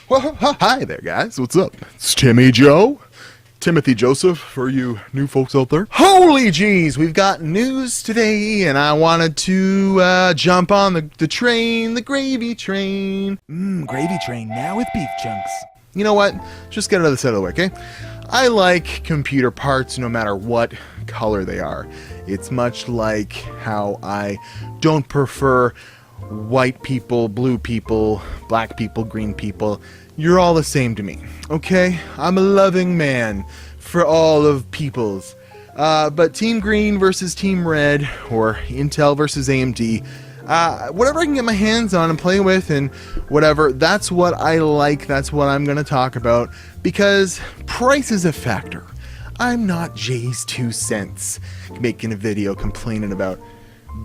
Well, hi there, guys. What's up? It's Timmy Joe. Timothy Joseph, for you new folks out there. Holy jeez, we've got news today, and I wanted to jump on the train, the gravy train. Gravy train now with beef chunks. You know what? Just get it out of the set of the way, okay? I like computer parts no matter what color they are. It's much like how I don't prefer white people, blue people, black people, green people. You're all the same to me, okay? I'm a loving man for all of peoples. But Team Green versus Team Red, or Intel versus AMD, whatever I can get my hands on and play with and whatever, that's what I like, that's what I'm going to talk about, because price is a factor. I'm not Jay's 2 cents making a video complaining about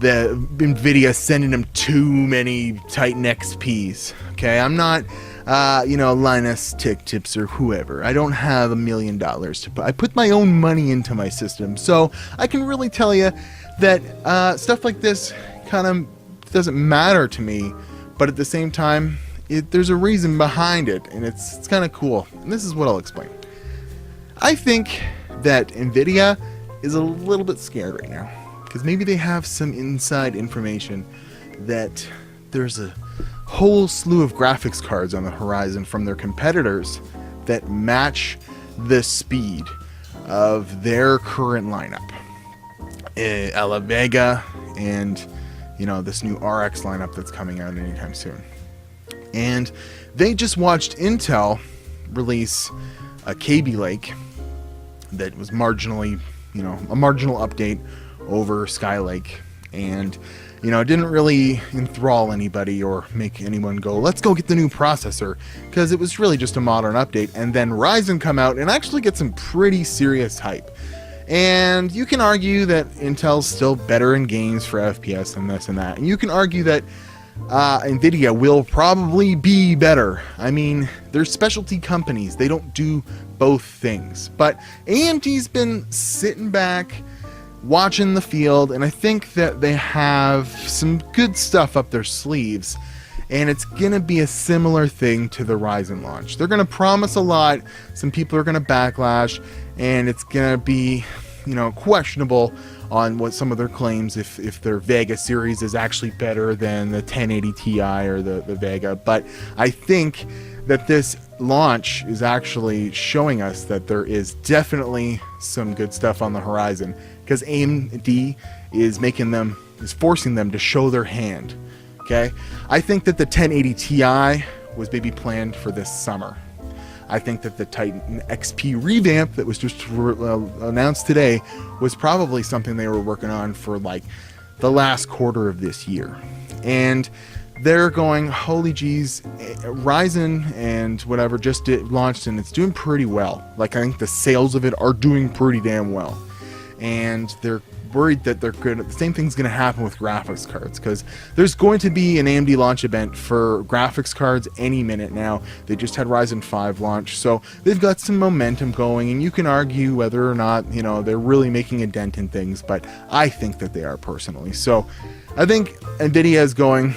the nVidia sending them too many Titan XPs, okay? I'm not Linus Tech Tips or whoever. I don't have $1 million to put. I put my own money into my system, so I can really tell you that stuff like this kind of doesn't matter to me, but at the same time, there's a reason behind it, and it's kind of cool. And this is what I'll explain. I think that nVidia is a little bit scared right now, because maybe they have some inside information that there's a whole slew of graphics cards on the horizon from their competitors that match the speed of their current lineup. A la Vega and, this new RX lineup that's coming out anytime soon. And they just watched Intel release a KB Lake that was marginally, a marginal update over Skylake, and it didn't really enthrall anybody or make anyone go, let's go get the new processor, because it was really just a modern update. And then Ryzen come out and actually get some pretty serious hype. And you can argue that Intel's still better in games for FPS and this and that, and you can argue that nVidia will probably be better. I mean, they're specialty companies, they don't do both things. But AMD's been sitting back watching the field, and I think that they have some good stuff up their sleeves, and it's gonna be a similar thing to the Ryzen launch. They're gonna promise a lot, some people are gonna backlash, and it's gonna be questionable on what some of their claims, if their Vega series is actually better than the 1080 Ti or the Vega. But I think that this launch is actually showing us that there is definitely some good stuff on the horizon, because AMD is forcing them to show their hand. Okay, I think that the 1080 Ti was maybe planned for this summer. I think that the Titan XP revamp that was just announced today was probably something they were working on for like the last quarter of this year. And they're going, holy geez, Ryzen and whatever just launched, and it's doing pretty well. Like, I think the sales of it are doing pretty damn well. And they're worried that the same thing's going to happen with graphics cards, because there's going to be an AMD launch event for graphics cards any minute now. They just had Ryzen 5 launch, so they've got some momentum going, and you can argue whether or not they're really making a dent in things, but I think that they are personally. So I think nVidia is going,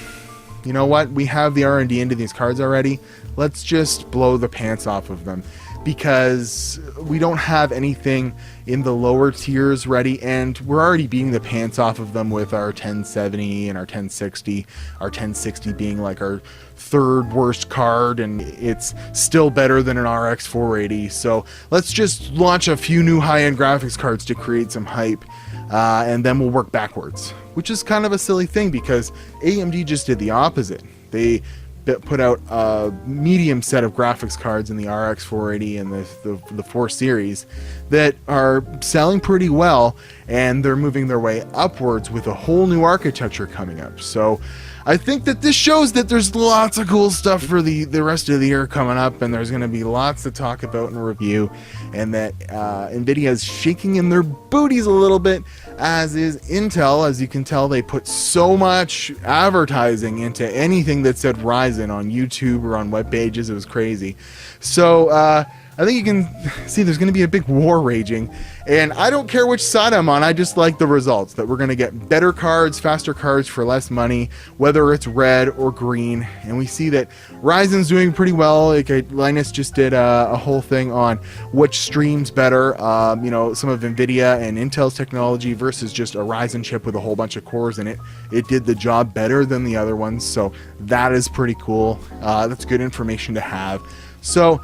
you know what, we have the R&D into these cards already, let's just blow the pants off of them, because we don't have anything in the lower tiers ready, and we're already beating the pants off of them with our 1070 and our 1060, our 1060 being like our third worst card, and it's still better than an RX 480. So let's just launch a few new high-end graphics cards to create some hype, and then we'll work backwards, which is kind of a silly thing, because AMD just did the opposite. They put out a medium set of graphics cards in the RX 480 and the 4 series that are selling pretty well, and they're moving their way upwards with a whole new architecture coming up. So I think that this shows that there's lots of cool stuff for the rest of the year coming up, and there's going to be lots to talk about and review, and that nVidia is shaking in their booties a little bit, as is Intel. As you can tell, they put so much advertising into anything that said Ryzen on YouTube or on web pages. It was crazy. So I think you can see there's going to be a big war raging, and I don't care which side I'm on. I just like the results, that we're going to get better cards, faster cards for less money, whether it's red or green. And we see that Ryzen's doing pretty well. Like Linus just did a whole thing on which streams better, you know, some of nVidia and Intel's technology versus just a Ryzen chip with a whole bunch of cores in it. It did the job better than the other ones, so that is pretty cool. That's good information to have. So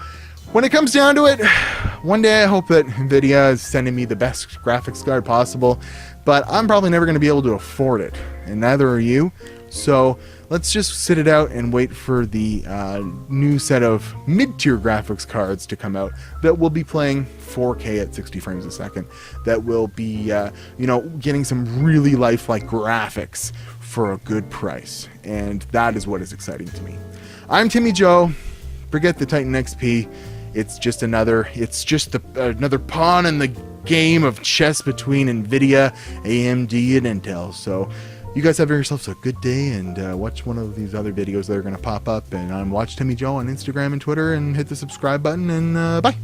when it comes down to it, one day I hope that nVidia is sending me the best graphics card possible, but I'm probably never going to be able to afford it, and neither are you. So let's just sit it out and wait for the new set of mid-tier graphics cards to come out that will be playing 4K at 60 frames a second, that will be, you know, getting some really lifelike graphics for a good price, and that is what is exciting to me. I'm Timmy Joe. Forget the Titan XP. It's just another pawn in the game of chess between nVidia, AMD, and Intel. So you guys have yourselves a good day, and watch one of these other videos that are going to pop up. And I'm Watch Timmy Joe on Instagram and Twitter, and hit the subscribe button, and bye.